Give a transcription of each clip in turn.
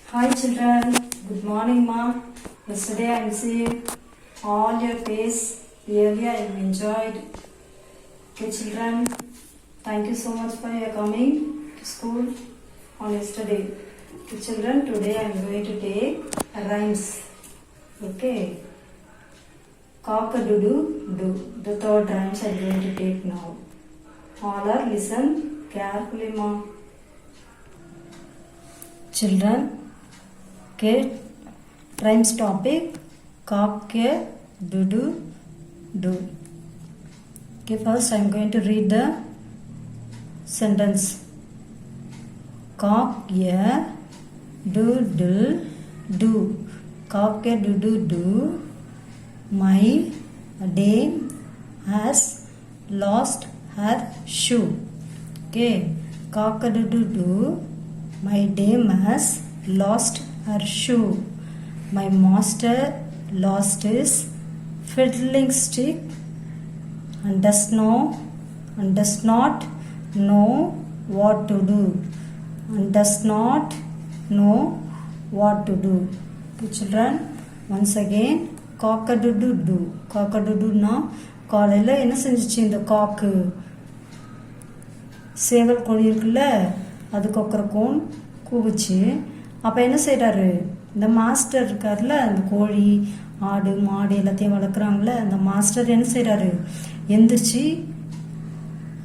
Hi children, good morning ma. Yesterday I received all your face. Really I enjoyed. Okay children, thank you so much for your coming to school on yesterday. Okay children, today I am going to take rhymes. Okay. Cock-a-doodle-doo. The third rhymes I am going to take now. All are listen carefully ma. Children, okay, rhymes topic cock-a-doodle-doo. Okay, first I am going to read the sentence. Cock-a-doodle-doo. Cock-a-doodle-doo. My dame has lost her shoe. Okay, cock-a-doodle-doo. My dame has lost her shoe. My master lost his fiddling stick and does not know what to do. And does not know what to do. Okay, children, once again, cock-a-doodle-doo. Cock-a-doodle-na காலையில் என்ன செஞ்சிச்சு இந்த cock சேவல் கோழி இருக்குல்ல அது கொக்கரக்கோன் கூவிச்சு. அப்போ என்ன செய்கிறாரு இந்த மாஸ்டர் இருக்கார்ல அந்த கோழி ஆடு மாடு எல்லாத்தையும் வளர்க்குறாங்கள அந்த மாஸ்டர் என்ன செய்கிறாரு எந்திரிச்சு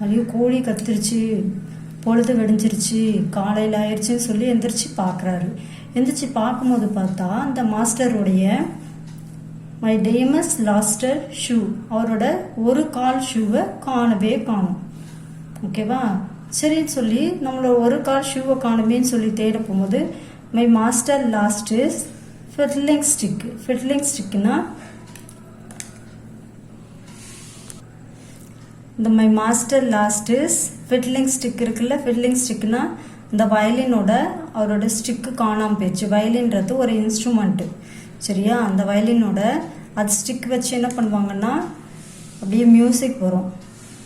ஐயோ கோழி கத்திருச்சு பொழுது வெடிஞ்சிருச்சு காலையில் ஆயிடுச்சுன்னு சொல்லி எந்திரிச்சு பார்க்குறாரு. எந்திரிச்சு பார்க்கும்போது பார்த்தா அந்த மாஸ்டருடைய மை டேமஸ் லாஸ்டர் ஷூ அவரோட ஒரு கால் ஷூவை காணவே காணும். ஓகேவா, சரின்னு சொல்லி நம்மளோட ஒரு கால் ஷூவை காணுமேன்னு சொல்லி தேட போகும்போது my master lost is fiddling stick. Fiddling ஸ்டிக்னா இந்த my master lost is fiddling stick இருக்குல்ல. ஃபிட்லிங் ஸ்டிக்னா இந்த வயலினோட அவரோட ஸ்டிக்கு காணாமல் போயிடுச்சு. வயலின்றது ஒரு இன்ஸ்ட்ருமெண்ட்டு, சரியா? அந்த வயலினோட அது ஸ்டிக் வச்சு என்ன பண்ணுவாங்கன்னா அப்படியே மியூசிக் வரும்,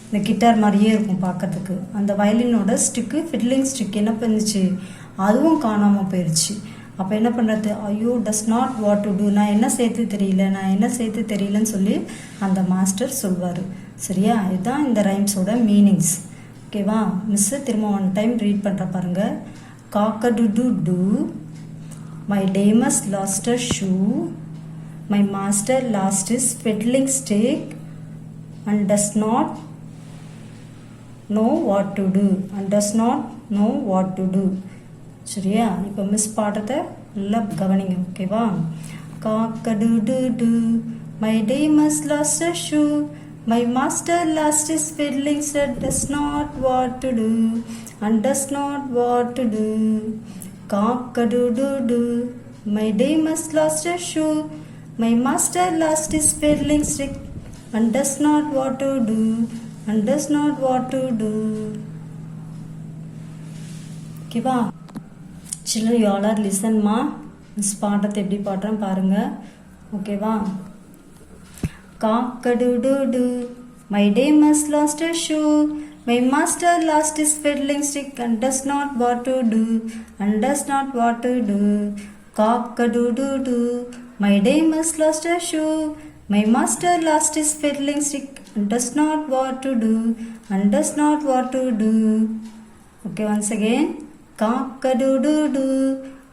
இந்த கிட்டார் மாதிரியே இருக்கும் பார்க்கறதுக்கு. அந்த வயலினோட ஸ்டிக்கு ஃபிட்லிங் ஸ்டிக் என்ன பண்ணுச்சு அதுவும் காணாமல் போயிடுச்சு. அப்போ என்ன பண்ணுறது, ஐயோ does not what to do, நான் என்ன சேர்த்து தெரியலன்னு சொல்லி அந்த மாஸ்டர் சொல்வார். சரியா? இதுதான் இந்த ரைம்ஸோட மீனிங்ஸ். ஓகேவா, மிஸ்ஸு திரும்ப ஒன் டைம் ரீட் பண்ணுற பாருங்க. cock-a-doodle-doo. My damus lost her shoe. My master lost his fiddling stick and does not know what to do. சரியா? இப்போ மிஸ் பாடுறதை நல்லா கவனிங்க. ஓகேவா? cock-a-doodle-doo. My damus lost her shoe. My master lost his fiddling stick, does not what to do. Cock-a-doodle-doo. My damus lost her shoe. My master lost his fiddling stick and does not what to do. ஓகேவா? சில்லர் you all are லிசன்மா. Miss பாடுறதை எப்படி பாடுறேன் பாருங்க. ஓகேவா? cock-a-doodle-doo. My damus lost her shoe. My master lost his fiddling stick and does not what to do. Cock-a-doodle-doo. My damus lost her shoe. My master lost his fiddling stick and does not what to do. Okay, once again. Cock-a-doodle-doo.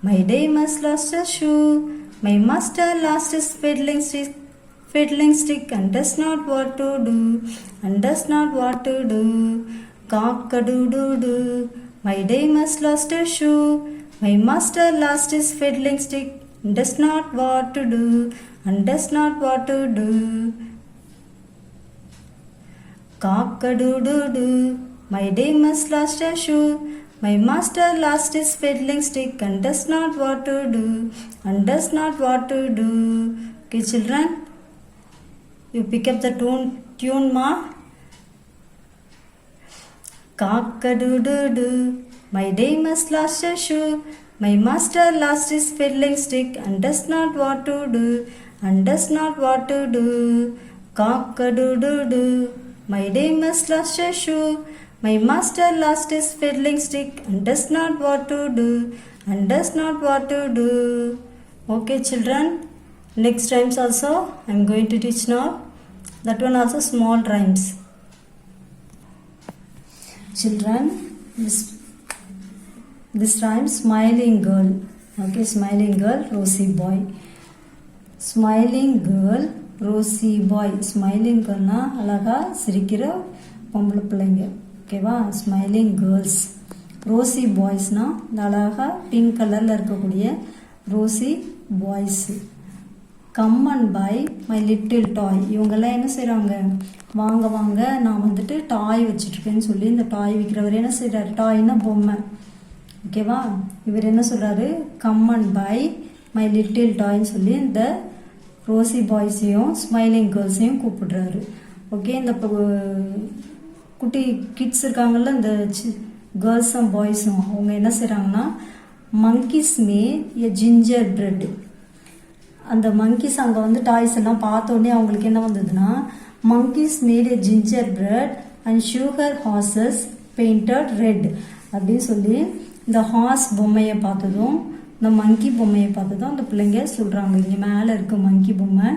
My damus lost her shoe. My master lost his fiddling stick and does not what to do. Cock-a-doodle-doo. My damus lost her shoe. My master lost his fiddling stick and does not what to do. Cock-a-doodle-doo. My damus lost her shoe. My master lost his fiddling stick and does not what to do. Okay, children, you pick up the tune ma. Cock-a-doodle-doo. My damus lost her shoe. My master lost his fiddling stick and does not what to do. Cock-a-doodle-doo. My damus lost her shoe. My master lost his fiddling stick and does not what to do, and does not what to do. Okay children, next rhymes also I am going to teach now. That one also small rhymes. Children, this rhyme smiling girl. Okay, smiling girl, rosy boy. Smiling girl, rosy boy. Smiling girl na alaga sirikira பொம்பளை பிள்ளைங்க. ஓகேவா? Smiling girls. Rousey பாய்ஸ்னா இந்த அழகா pink கலரில் இருக்கக்கூடிய rosy boys. Come and buy my little toy. இவங்கெல்லாம் என்ன செய்கிறாங்க? வாங்க வாங்க, நான் வந்துட்டு டாய் வச்சுட்ருக்கேன்னு சொல்லி இந்த டாய் விற்கிறவர் என்ன செய்கிறாரு? டாய்னா பொம்மை. ஓகேவா? இவர் என்ன சொல்கிறாரு? Come and buy my little டாய்ன்னு சொல்லி இந்த ரோசி பாய்ஸையும் ஸ்மைலிங் கேர்ள்ஸையும் கூப்பிடுறாரு. ஓகே, இந்த குட்டி கிட்ஸ் இருக்காங்கல்ல, இந்த கேர்ள்ஸும் பாய்ஸும், அவங்க என்ன செய்கிறாங்கன்னா monkeys made a ginger bread. அந்த மங்கீஸ் அங்கே வந்து டாய்ஸ் எல்லாம் பார்த்தோன்னே அவங்களுக்கு என்ன வந்ததுன்னா, monkeys made a ginger bread and sugar horses painted red அப்படின்னு சொல்லி இந்த ஹார்ஸ் பொம்மையை பார்த்ததும் இந்த மங்கி பொம்மையை பார்த்ததும் அந்த பிள்ளைங்க சொல்கிறாங்க, இங்கே மேலே இருக்குது மங்கி பொம்மை,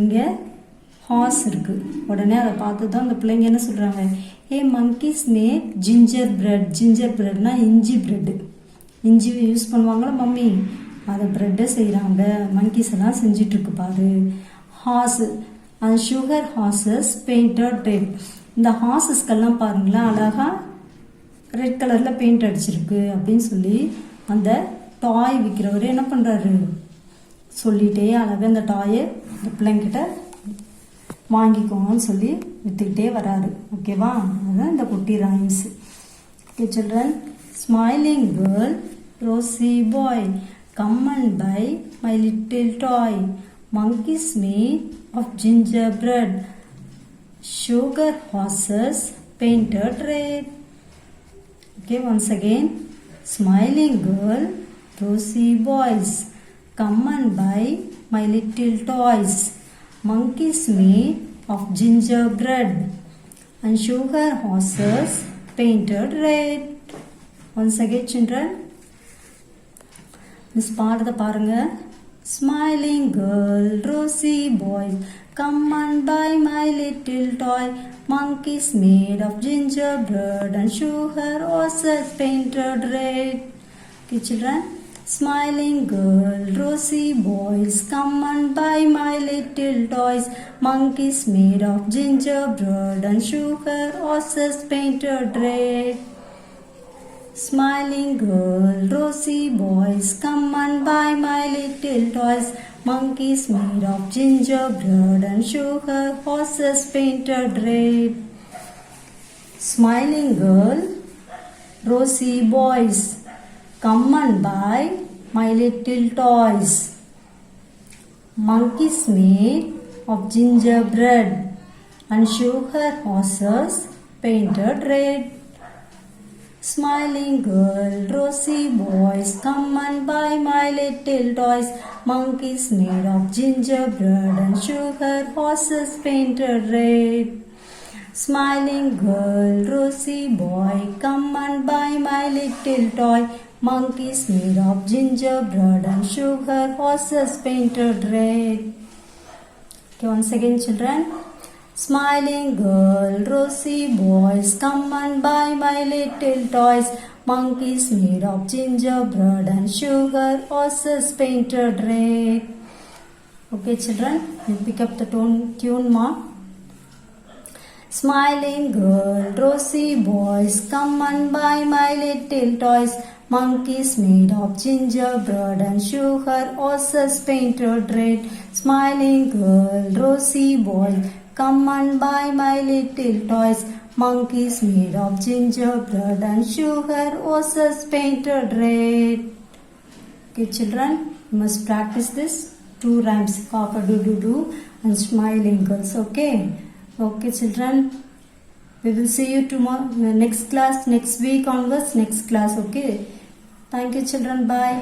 இங்கே ஹார்ஸ் இருக்குது. உடனே அதை பார்த்து தான் அந்த பிள்ளைங்க என்ன சொல்கிறாங்க, A monkeys made ginger bread. Ginger பிரெட்னா இஞ்சி பிரெட்டு. இஞ்சி யூஸ் பண்ணுவாங்களா மம்மி, அதை ப்ரெட்டை செய்கிறாங்க. மங்கீஸ் எல்லாம் செஞ்சிட்ருக்கு பாரு. ஹார்ஸு அந்த சுகர் ஹார்சஸ் பெயிண்டட் ரெட். இந்த ஹார்சஸ்கெல்லாம் பாருங்களேன் அழகாக ரெட் கலரில் பெயிண்ட் அடிச்சிருக்கு அப்படின்னு சொல்லி அந்த டாய் விற்கிறவர் என்ன பண்ணுறாரு, சொல்லிகிட்டே அழகாக இந்த டாயை இந்த பிள்ளைங்கிட்ட வாங்கிக்கோங்கன்னு சொல்லி விற்றுக்கிட்டே வராரு. ஓகேவா? அதுதான் இந்த குட்டி rhymes. Okay children, smiling girl, rosy boy, come and buy my little toy, monkeys made of gingerbread, sugar horses painted red. Okay, once again, smiling girl, rosy boys, come and buy my little toys, monkeys made of gingerbread and sugar horses painted red. Once again children, this பாடத்தை பாருங்க. Smiling girl, rosy boys, come and buy my little toy, monkeys made of gingerbread and sugar horses painted red. Okay children, smiling girl, rosy boys, come and buy my little toys, monkeys made of gingerbread and sugar horses painted red. Smiling girl, rosy boys, come and buy my little toys, monkeys made of gingerbread and sugar horses painted red. Smiling girl, rosy boys, come and buy my little toys, monkeys made of gingerbread and sugar horses painted red. Smiling girl, rosy boys, come and buy my little toys, monkeys made of gingerbread and sugar horses painted red. Smiling girl, rosy boy, come and buy my little toy, monkeys made of gingerbread and sugar horses painted red. Okay, once again children. Smiling girl, rosy boys, come and buy my little toys, monkeys made of gingerbread and sugar horses painted red. Okay children, you pick up the tune mark. Smiling girl, rosy boys, come and buy my little toys, monkeys made of gingerbread and sugar horses painted red. Smiling girl, rosy boys, come and buy my little toys, monkeys made of gingerbread and sugar horses painted red. Okay children, you must practice this 2 rhymes, cock-a-doodle-doo and smiling girls. Okay children, we will see you tomorrow, next class, next week onwards, next class. Okay, thank you children, bye.